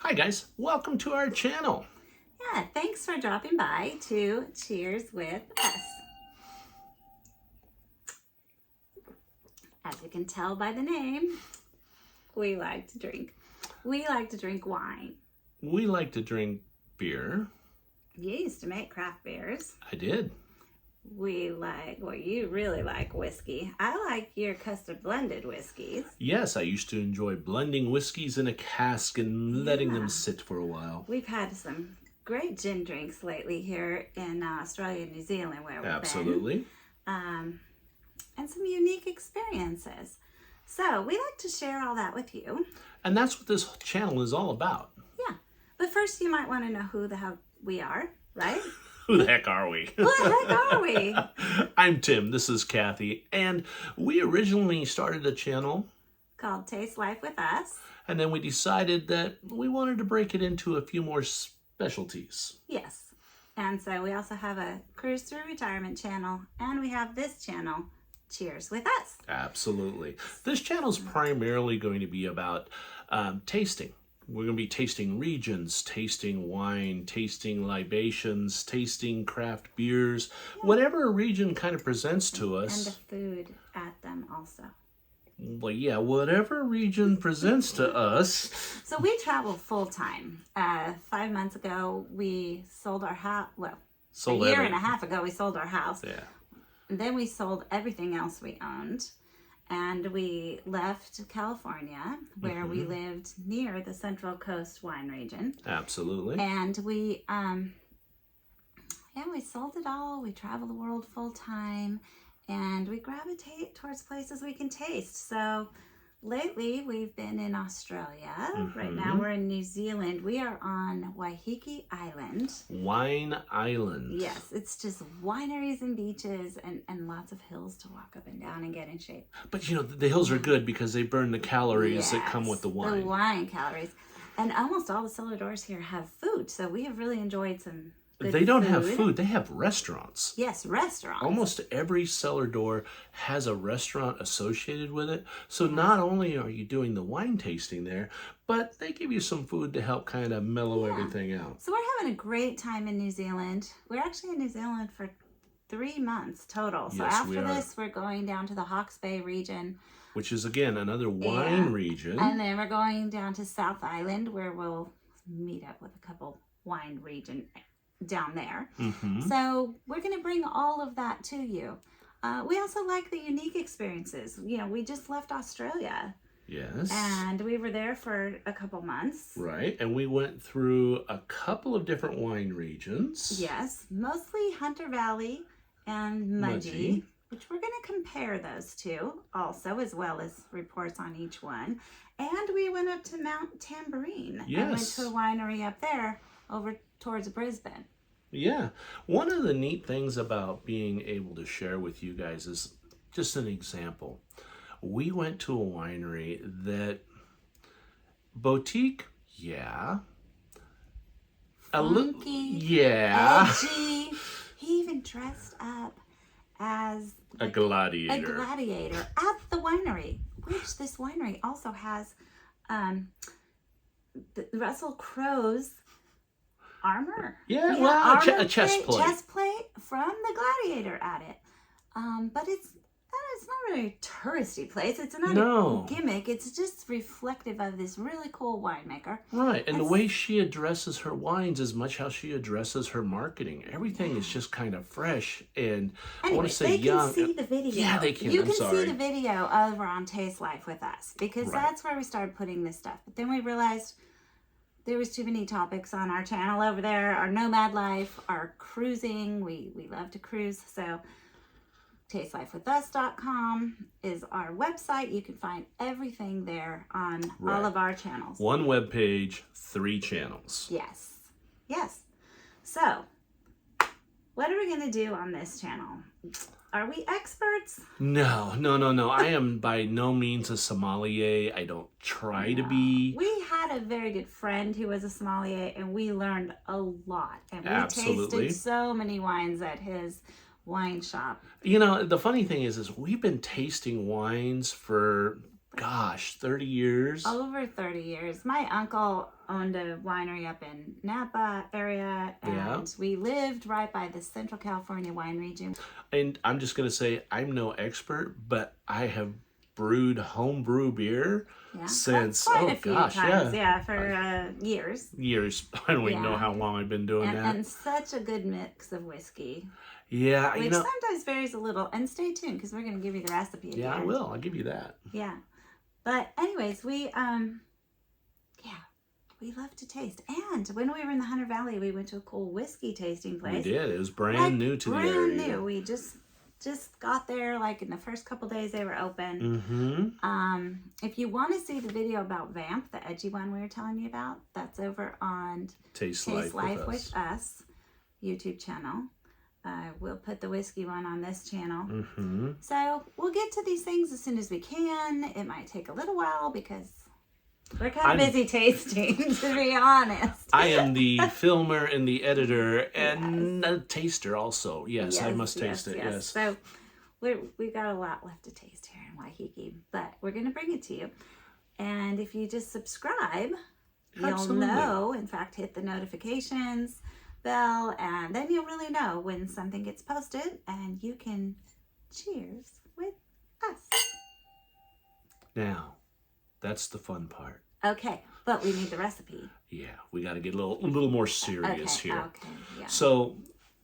Hi guys, welcome to our channel. Yeah, thanks for dropping by to Cheers with us. As you can tell by the name, we like to drink. We like to drink wine. We like to drink beer. You used to make craft beers. I did. You really like whiskey. I like your custom blended whiskeys. Yes, I used to enjoy blending whiskeys in a cask and letting them sit for a while. We've had some great gin drinks lately here in Australia and New Zealand where we've been. Absolutely. And some unique experiences. So we like to share all that with you. And that's what this channel is all about. Yeah. But first you might want to know who the hell we are, right? Who the heck are we? Who the heck are we? I'm Tim, this is Kathy, and we originally started a channel Called Taste Life with Us. and then we decided that we wanted to break it into a few more specialties. Yes. And so we also have a Cruise Through Retirement channel, and we have this channel, Cheers with Us. Absolutely. This channel is primarily going to be about tasting. We're going to be tasting regions, tasting wine, tasting libations, tasting craft beers, whatever a region kind of presents to us. And the food at them also. Well, yeah, whatever region presents to us. So we travel full time. 5 months ago, we sold our house. Well, a year and a half ago, we sold our house. Yeah. And then we sold everything else we owned. And we left California, where we lived near the Central Coast wine region. Absolutely. And we sold it all. We travel the world full time, and we gravitate towards places we can taste. So lately we've been in Australia. Right now we're in New Zealand. We are on Waiheke Island. Wine Island. Yes, it's just wineries and beaches and lots of hills to walk up and down and get in shape. But you know, the hills are good because they burn the calories that come with the wine. The wine calories. And almost all the cellar doors here have food. So we have really enjoyed some good They don't food. have food, they have restaurants. Yes, restaurants. Almost every cellar door has a restaurant associated with it. So not only are you doing the wine tasting there, but they give you some food to help kind of mellow everything out. So we're having a great time in New Zealand. We're actually in New Zealand for 3 months total. So Yes, we after are. this, we're going down to the Hawke's Bay region. Which is, again, another wine region. And then we're going down to South Island, where we'll meet up with a couple wine region down there. So we're going to bring all of that to you. We also like the unique experiences. You know, we just left Australia. Yes. And we were there for a couple months. Right. And we went through a couple of different wine regions. Yes, mostly Hunter Valley and Mudgee, which we're going to compare those two also, as well as reports on each one. And we went up to Mount Tambourine. Yes. And went to a winery up there over towards Brisbane. Yeah. One of the neat things about being able to share with you guys is just an example. We went to a winery that boutique, yeah. Funky, yeah. edgy. He even dressed up as A gladiator. a gladiator at the winery, which this winery also has the Russell Crowe's armor. Yeah, well, armor a chest plate. Chest plate from the gladiator at it. But it's not really a touristy place. It's not a gimmick. It's just reflective of this really cool winemaker. Right, and the way she addresses her wines is much how she addresses her marketing. Everything is just kind of fresh and I want to say young. They can see the video. Yeah, they can. You I'm can sorry. see the video over on Taste Life with Us, because that's where we started putting this stuff. But then we realized there was too many topics on our channel over there. Our nomad life, our cruising. We love to cruise, so tastelifewithus.com is our website. You can find everything there on all of our channels. One web page, 3 channels. Yes. Yes. So, what are we going to do on this channel? Are we experts? No. I am by no means a sommelier. I don't try to be. We had a very good friend who was a sommelier, and we learned a lot. And we Absolutely. tasted so many wines at his wine shop. You know, the funny thing is we've been tasting wines for gosh, 30 years. Over 30 years. My uncle owned a winery up in Napa area, and we lived right by the Central California wine region. And I'm just going to say, I'm no expert, but I have brewed homebrew beer since, quite a few times, for years. Years. I don't even know how long I've been doing that. And such a good mix of whiskey. Yeah, Which sometimes varies a little. And stay tuned, because we're going to give you the recipe again. Yeah, I will. I'll give you that. Yeah. But anyways, we love to taste. And when we were in the Hunter Valley, we went to a cool whiskey tasting place. We did. It was brand new to the area. Brand new. We just got there like in the first couple days they were open. If you want to see the video about Vamp, the edgy one we were telling you about, that's over on Taste Life with Us YouTube channel. We'll put the whiskey one on this channel. So we'll get to these things as soon as we can. It might take a little while because we're kind of busy tasting, to be honest. I am the filmer and the editor and a taster also. Yes, I must taste it. Yes. So we've got a lot left to taste here in Waiheke, but we're going to bring it to you. And if you just subscribe, you'll know. In fact, hit the notifications bell, and then you'll really know when something gets posted, and you can cheers with us. Now, that's the fun part. Okay, but we need the recipe. Yeah, we got to get a little more serious here. Okay, yeah. So,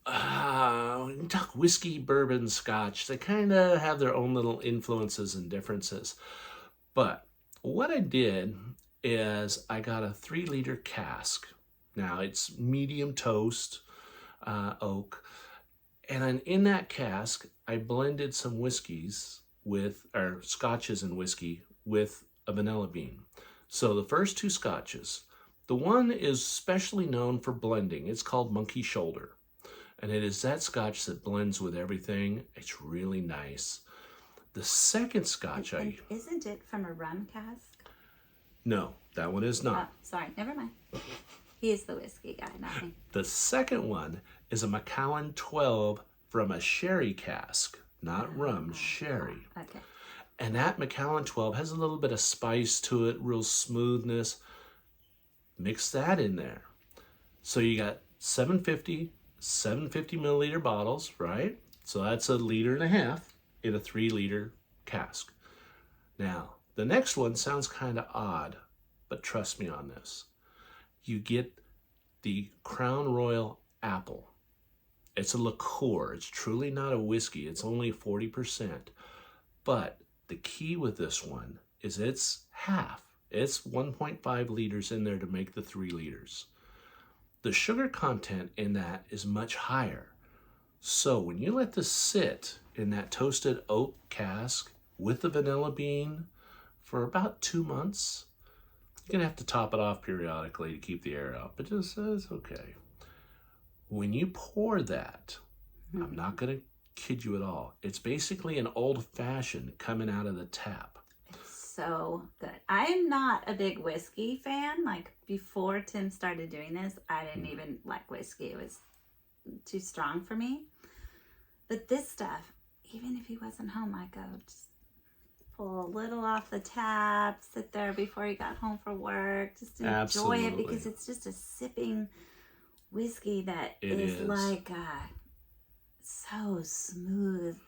when you talk whiskey, bourbon, Scotch, they kind of have their own little influences and differences. But what I did is I got a 3-liter cask. Now, it's medium toast, oak. And then in that cask, I blended some whiskeys or scotches and whiskey with a vanilla bean. So the first 2 scotches, the one is specially known for blending. It's called Monkey Shoulder. And it is that scotch that blends with everything. It's really nice. The second scotch isn't it from a rum cask? No, that one is not. Oh, sorry, never mind. He is the whiskey guy, not me. The second one is a Macallan 12 from a sherry cask. Not rum, sherry. Okay. And that Macallan 12 has a little bit of spice to it, real smoothness. Mix that in there. So you got 750 milliliter bottles, right? So that's 1.5 liters in a 3-liter cask. Now, the next one sounds kind of odd, but trust me on this. You get the Crown Royal apple. It's a liqueur. It's truly not a whiskey. It's only 40%. But the key with this one is it's half. It's 1.5 liters in there to make the 3 liters. The sugar content in that is much higher. So when you let this sit in that toasted oak cask with the vanilla bean for about 2 months, you're going to have to top it off periodically to keep the air out, but just it's okay. When you pour that, I'm not going to kid you at all. It's basically an old-fashioned coming out of the tap. It's so good. I'm not a big whiskey fan. Like before Tim started doing this, I didn't even like whiskey. It was too strong for me. But this stuff, even if he wasn't home, I go just pull a little off the tap, sit there before he got home from work, just enjoy it, because it's just a sipping whiskey that is like so smooth.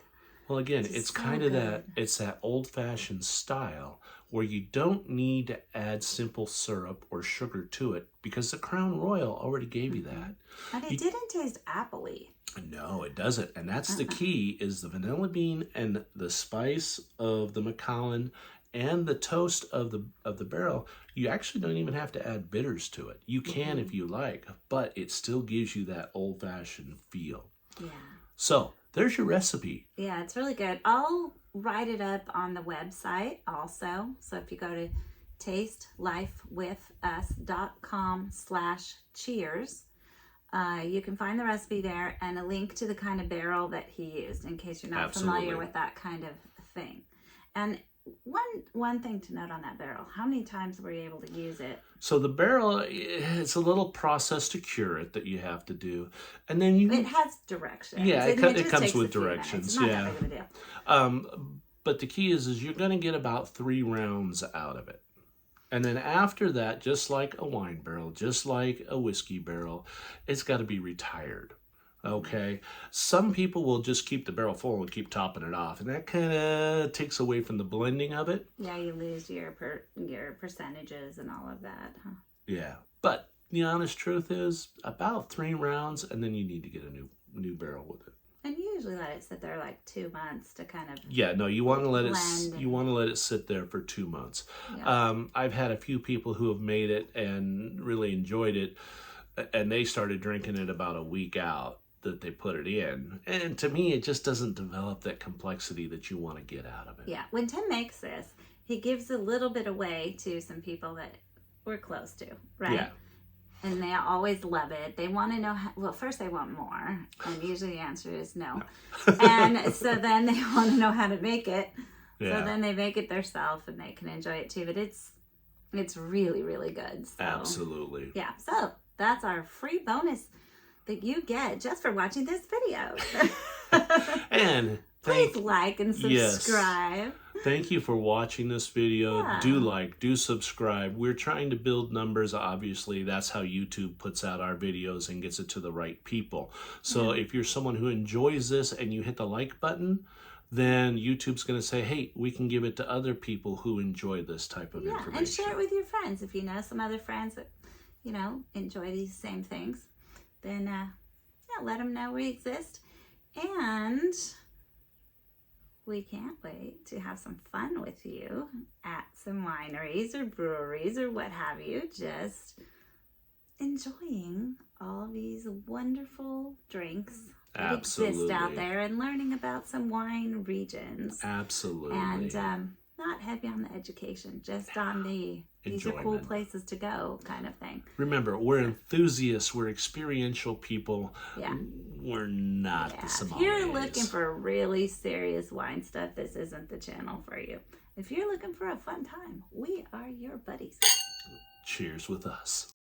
Well, again, it's so kind of good. it's that old-fashioned style where you don't need to add simple syrup or sugar to it because the Crown Royal already gave you that. And it didn't taste apple-y. No, it doesn't. And that's the key, is the vanilla bean and the spice of the Macallan and the toast of the barrel. You actually don't even have to add bitters to it. You can if you like, but it still gives you that old-fashioned feel. Yeah. So there's your recipe. Yeah, it's really good. I'll write it up on the website also. So if you go to tastelifewithus.com/cheers, you can find the recipe there and a link to the kind of barrel that he used in case you're not familiar with that kind of thing. And one thing to note on that barrel, how many times were you able to use it? So the barrel, it's a little process to cure it that you have to do. And then it has directions. Yeah, it comes with directions. directions. It's not that big of a deal. But the key is you're going to get about 3 rounds out of it. And then after that, just like a wine barrel, just like a whiskey barrel, it's got to be retired. Okay, some people will just keep the barrel full and keep topping it off, and that kind of takes away from the blending of it. Yeah, you lose your percentages and all of that, huh? Yeah, but the honest truth is about 3 rounds, and then you need to get a new barrel with it. And you usually let it sit there like 2 months to kind of You want to let it sit there for 2 months. Yeah. I've had a few people who have made it and really enjoyed it, and they started drinking it about a week out that they put it in. And to me, it just doesn't develop that complexity that you want to get out of it. Yeah, when Tim makes this, he gives a little bit away to some people that we're close to, right? Yeah. And they always love it. They want to know how, well, first they want more, and usually the answer is no. And so then they want to know how to make it. Yeah. So then they make it themselves and they can enjoy it too. But it's really, really good. So, Absolutely. yeah, so that's our free bonus that you get just for watching this video. And please like and subscribe. Yes. Thank you for watching this video. Yeah. Do subscribe. We're trying to build numbers. Obviously, that's how YouTube puts out our videos and gets it to the right people. So if you're someone who enjoys this and you hit the like button, then YouTube's going to say, hey, we can give it to other people who enjoy this type of information. And share it with your friends. If you know some other friends that, enjoy these same things, then let them know we exist. And we can't wait to have some fun with you at some wineries or breweries or what have you, just enjoying all these wonderful drinks that exist out there and learning about some wine regions. Absolutely. And not heavy on the education, just on the these are cool places to go kind of thing. Remember, we're enthusiasts, we're experiential people. Yeah. We're not the sommeliers. If you're looking for really serious wine stuff, this isn't the channel for you. If you're looking for a fun time, we are your buddies. Cheers with us.